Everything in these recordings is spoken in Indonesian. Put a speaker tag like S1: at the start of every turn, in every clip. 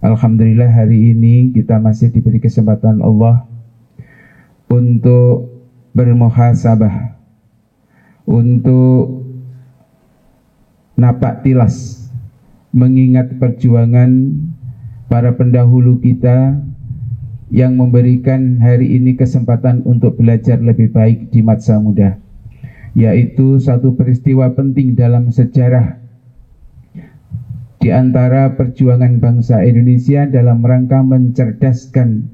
S1: Alhamdulillah hari ini kita masih diberi kesempatan Allah untuk bermuhasabah, untuk napak tilas, mengingat perjuangan para pendahulu kita yang memberikan hari ini kesempatan untuk belajar lebih baik di masa muda, yaitu satu peristiwa penting dalam sejarah di antara perjuangan bangsa Indonesia dalam rangka mencerdaskan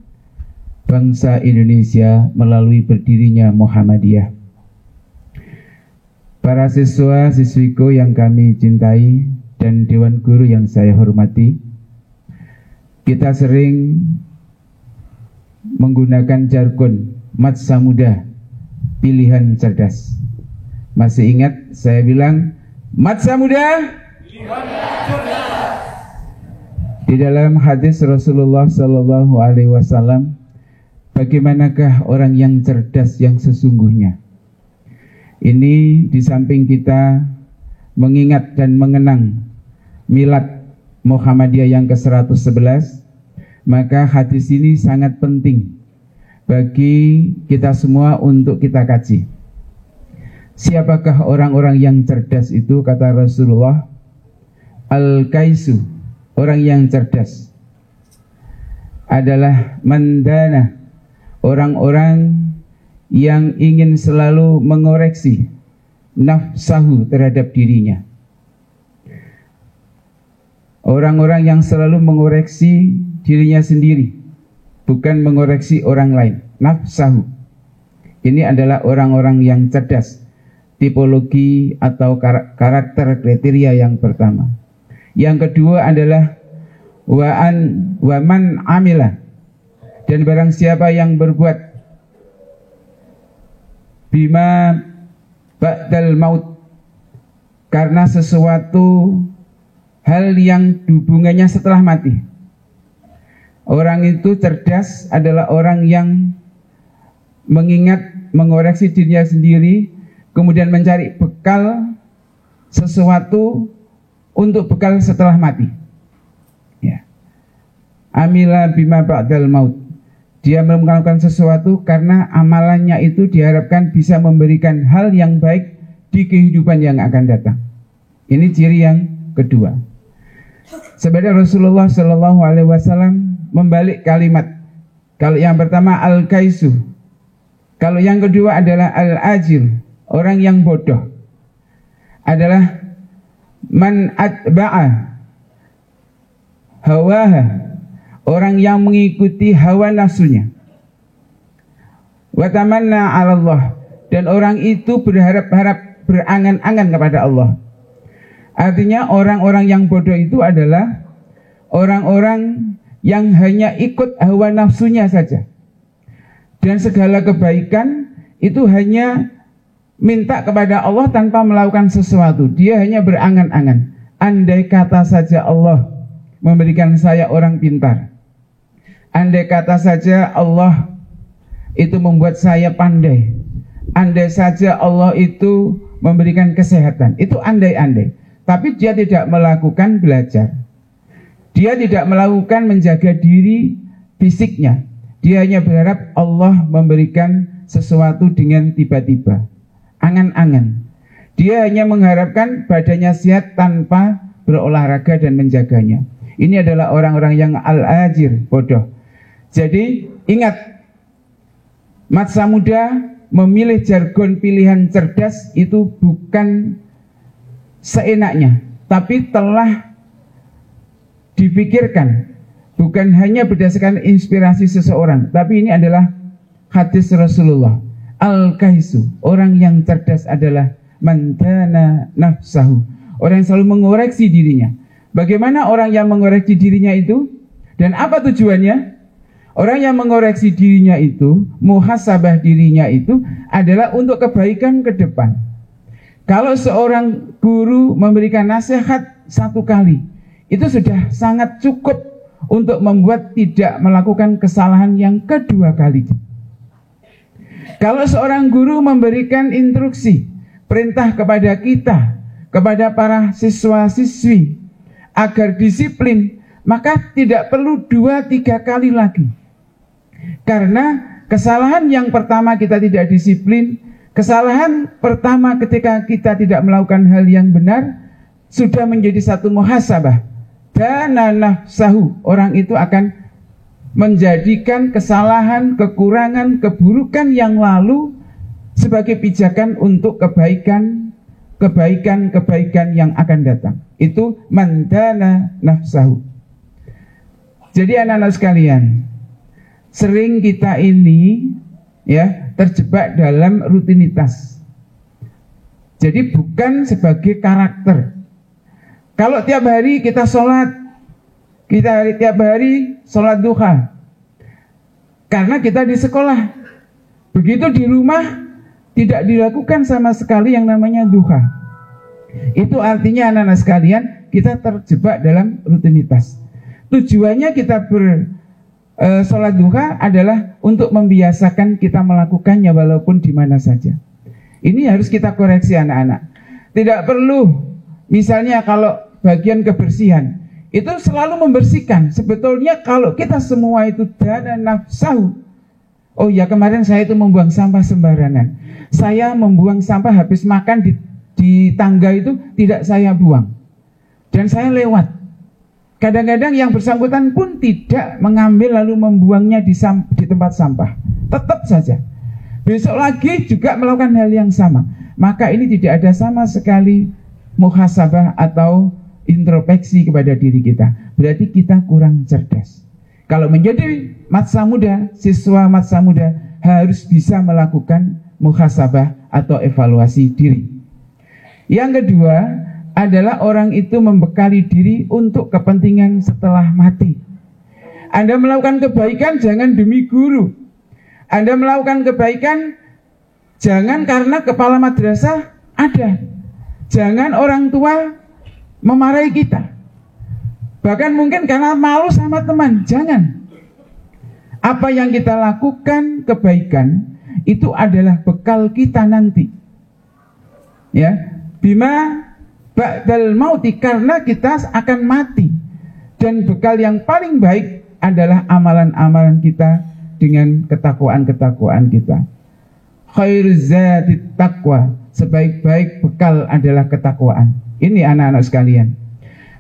S1: bangsa Indonesia melalui berdirinya Muhammadiyah. Para siswa-siswiku yang kami cintai dan Dewan Guru yang saya hormati, kita sering menggunakan jargon masa muda, pilihan cerdas. Masih ingat saya bilang masa muda? Di dalam hadis Rasulullah Sallallahu Alaihi Wasallam, bagaimanakah orang yang cerdas yang sesungguhnya? Ini di samping kita mengingat dan mengenang milad Muhammadiyah yang ke-111, maka hadis ini sangat penting bagi kita semua untuk kita kaji. Siapakah orang-orang yang cerdas itu? Kata Rasulullah, Al-Kaisu, orang yang cerdas adalah mandana, orang-orang yang ingin selalu mengoreksi nafsahu terhadap dirinya. Orang-orang yang selalu mengoreksi dirinya sendiri, bukan mengoreksi orang lain, nafsahu. Ini adalah orang-orang yang cerdas, tipologi atau karakter kriteria yang pertama. Yang kedua adalah wa man amila, dan barang siapa yang berbuat bima ba'dal maut, karena sesuatu hal yang hubungannya setelah mati. Orang itu cerdas adalah orang yang mengingat, mengoreksi dirinya sendiri, kemudian mencari bekal sesuatu untuk bekal setelah mati. Ya. Amila bima ba'dal maut. Dia melakukan sesuatu karena amalannya itu diharapkan bisa memberikan hal yang baik di kehidupan yang akan datang. Ini ciri yang kedua. Sebenarnya Rasulullah Shallallahu Alaihi Wasallam membalik kalimat. Kalau yang pertama al-kaisu, kalau yang kedua adalah al-ajil, orang yang bodoh adalah man atba'a hawaha, orang yang mengikuti hawa nafsunya. Wa tamanna 'ala Allah, dan orang itu berharap-harap, berangan-angan kepada Allah. Artinya orang-orang yang bodoh itu adalah orang-orang yang hanya ikut hawa nafsunya saja, dan segala kebaikan itu hanya minta kepada Allah tanpa melakukan sesuatu. Dia hanya berangan-angan, andai kata saja Allah memberikan saya orang pintar, andai kata saja Allah itu membuat saya pandai, andai saja Allah itu memberikan kesehatan. Itu andai-andai. Tapi dia tidak melakukan belajar, dia tidak melakukan menjaga diri fisiknya. Dia hanya berharap Allah memberikan sesuatu dengan tiba-tiba, angan-angan. Dia hanya mengharapkan badannya sehat tanpa berolahraga dan menjaganya. Ini adalah orang-orang yang al-ajir, bodoh. Jadi ingat, masa muda memilih jargon pilihan cerdas itu bukan seenaknya, tapi telah dipikirkan, bukan hanya berdasarkan inspirasi seseorang, tapi ini adalah hadis Rasulullah. Al-kaisu, orang yang cerdas adalah mandana nafsahu, orang yang selalu mengoreksi dirinya. Bagaimana orang yang mengoreksi dirinya itu? Dan apa tujuannya? Orang yang mengoreksi dirinya itu, muhasabah dirinya itu adalah untuk kebaikan ke depan. Kalau seorang guru memberikan nasihat satu kali, itu sudah sangat cukup untuk membuat tidak melakukan kesalahan yang kedua kali. Kalau seorang guru memberikan instruksi, perintah kepada kita, kepada para siswa-siswi, agar disiplin, maka tidak perlu 2-3 kali lagi. Karena kesalahan yang pertama kita tidak disiplin, kesalahan pertama ketika kita tidak melakukan hal yang benar, sudah menjadi satu muhasabah. Dana nafsahu, orang itu akan menjadikan kesalahan, kekurangan, keburukan yang lalu sebagai pijakan untuk kebaikan yang akan datang. Itu mandana nafsahu. Jadi anak-anak sekalian, sering kita ini ya terjebak dalam rutinitas. Jadi bukan sebagai karakter. Kalau tiap hari kita sholat, tiap hari sholat duha, karena kita di sekolah. Begitu di rumah tidak dilakukan sama sekali yang namanya duha. Itu artinya anak-anak sekalian, kita terjebak dalam rutinitas. Tujuannya kita sholat duha adalah untuk membiasakan kita melakukannya walaupun di mana saja. Ini harus kita koreksi anak-anak. Tidak perlu, misalnya kalau bagian kebersihan, itu selalu membersihkan. Sebetulnya kalau kita semua itu dana nafsahu, oh ya kemarin saya itu membuang sampah sembarangan, saya membuang sampah habis makan di tangga itu tidak saya buang, dan saya lewat. Kadang-kadang yang bersangkutan pun tidak mengambil lalu membuangnya di tempat sampah. Tetap saja besok lagi juga melakukan hal yang sama. Maka ini tidak ada sama sekali muhasabah atau introspeksi kepada diri kita. Berarti kita kurang cerdas. Kalau menjadi matsa muda, siswa matsa muda harus bisa melakukan muhasabah atau evaluasi diri. Yang kedua adalah orang itu membekali diri untuk kepentingan setelah mati. Anda melakukan kebaikan jangan demi guru. Anda melakukan kebaikan jangan karena kepala madrasah ada. Jangan orang tua memarahi kita. Bahkan mungkin karena malu sama teman. Jangan. Apa yang kita lakukan kebaikan itu adalah bekal kita nanti. Ya, bima ba'dal mauti, karena kita akan mati. Dan bekal yang paling baik adalah amalan-amalan kita dengan ketakwaan-ketakwaan kita. Khairuz zatit taqwa, sebaik-baik bekal adalah ketakwaan. Ini anak-anak sekalian.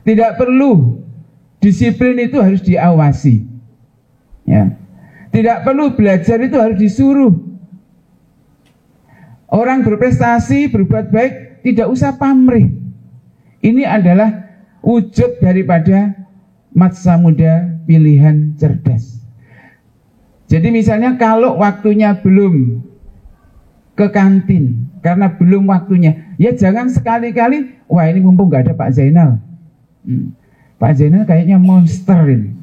S1: Tidak perlu disiplin itu harus diawasi. Ya. Tidak perlu belajar itu harus disuruh. Orang berprestasi, berbuat baik tidak usah pamrih. Ini adalah wujud daripada matsa muda pilihan cerdas. Jadi misalnya kalau waktunya belum ke kantin karena belum waktunya, ya jangan sekali-kali, wah ini mumpung nggak ada Pak Zainal, Pak Zainal kayaknya monster ini.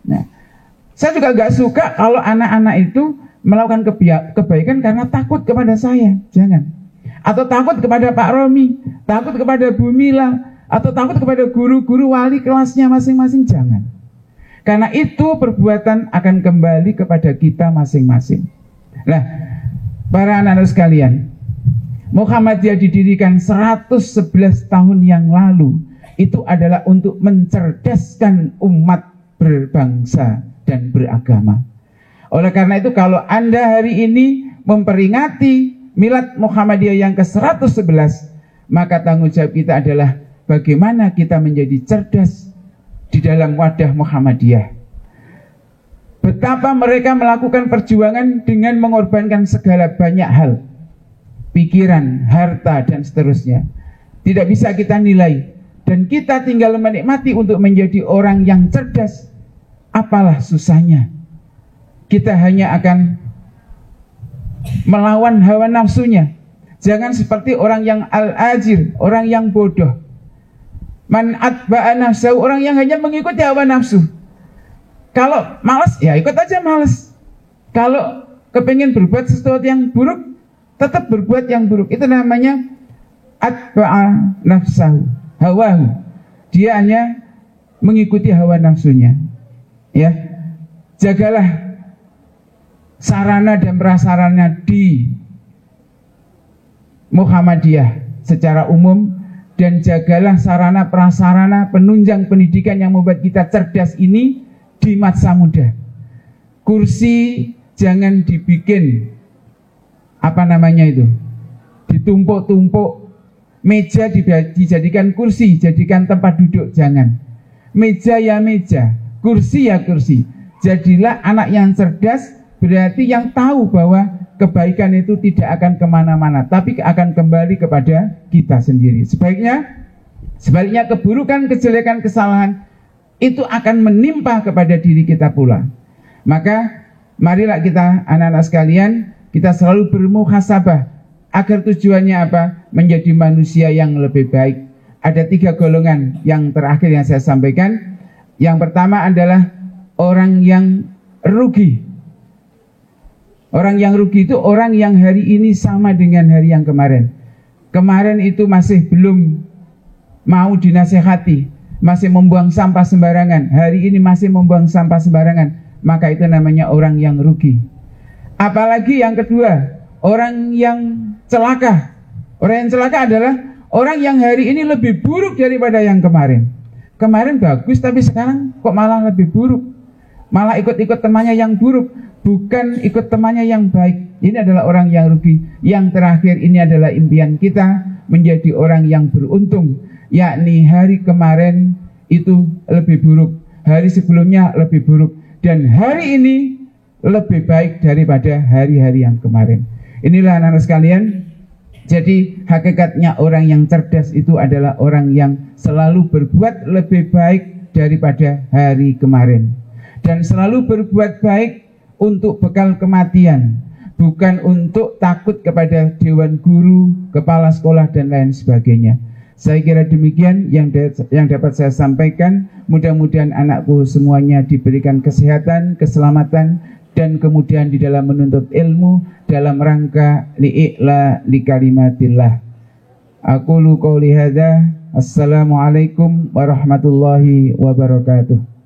S1: Nah, saya juga nggak suka kalau anak-anak itu melakukan kebaikan karena takut kepada saya, jangan. Atau takut kepada Pak Romi, takut kepada Bu Mila, atau takut kepada guru-guru wali kelasnya masing-masing, jangan. Karena itu perbuatan akan kembali kepada kita masing-masing. Nah, para anak-anak sekalian, Muhammadiyah didirikan 111 tahun yang lalu. Itu adalah untuk mencerdaskan umat berbangsa dan beragama. Oleh karena itu kalau Anda hari ini memperingati Milad Muhammadiyah yang ke-111, maka tanggung jawab kita adalah bagaimana kita menjadi cerdas di dalam wadah Muhammadiyah. Betapa mereka melakukan perjuangan dengan mengorbankan segala banyak hal, pikiran, harta, dan seterusnya. Tidak bisa kita nilai. Dan kita tinggal menikmati untuk menjadi orang yang cerdas. Apalah susahnya. Kita hanya akan melawan hawa nafsunya. Jangan seperti orang yang al-ajir, orang yang bodoh. Man atba'a nafsahu, orang yang hanya mengikuti hawa nafsu. Kalau malas, ya ikut aja malas. Kalau kepingin berbuat sesuatu yang buruk, tetap berbuat yang buruk. Itu namanya atba'a nafsahu, hawahu. Dia hanya mengikuti hawa nafsunya. Ya, jagalah sarana dan prasarana di Muhammadiyah secara umum dan jagalah sarana prasarana penunjang pendidikan yang membuat kita cerdas ini di masa muda. Kursi jangan dibikin ditumpuk-tumpuk. Meja dijadikan kursi, jadikan tempat duduk, jangan. Meja ya meja, kursi ya kursi. Jadilah anak yang cerdas, berarti yang tahu bahwa kebaikan itu tidak akan kemana-mana, tapi akan kembali kepada kita sendiri. Sebaliknya keburukan, kejelekan, kesalahan itu akan menimpa kepada diri kita pula. Maka marilah kita anak-anak sekalian, kita selalu bermuhasabah. Agar tujuannya apa? Menjadi manusia yang lebih baik. Ada 3 golongan yang terakhir yang saya sampaikan. Yang pertama adalah orang yang rugi. Orang yang rugi itu orang yang hari ini sama dengan hari yang kemarin. Kemarin itu masih belum mau dinasehati, masih membuang sampah sembarangan. Hari ini masih membuang sampah sembarangan. Maka itu namanya orang yang rugi. Apalagi yang kedua, orang yang celaka. Orang yang celaka adalah orang yang hari ini lebih buruk daripada yang kemarin. Kemarin bagus tapi sekarang kok malah lebih buruk. Malah ikut-ikut temannya yang buruk, bukan ikut temannya yang baik. Ini adalah orang yang rugi. Yang terakhir ini adalah impian kita menjadi orang yang beruntung, yakni hari kemarin itu lebih buruk, hari sebelumnya lebih buruk, dan hari ini lebih baik daripada hari-hari yang kemarin. Inilah anak-anak sekalian. Jadi hakikatnya orang yang cerdas itu adalah orang yang selalu berbuat lebih baik daripada hari kemarin, dan selalu berbuat baik untuk bekal kematian, bukan untuk takut kepada dewan guru, kepala sekolah dan lain sebagainya. Saya kira demikian yang dapat saya sampaikan. Mudah-mudahan anakku semuanya diberikan kesehatan, keselamatan, dan kemudian di dalam menuntut ilmu dalam rangka li'la li kalimatillah. Aqulu qouli hadza. Assalamualaikum warahmatullahi wabarakatuh.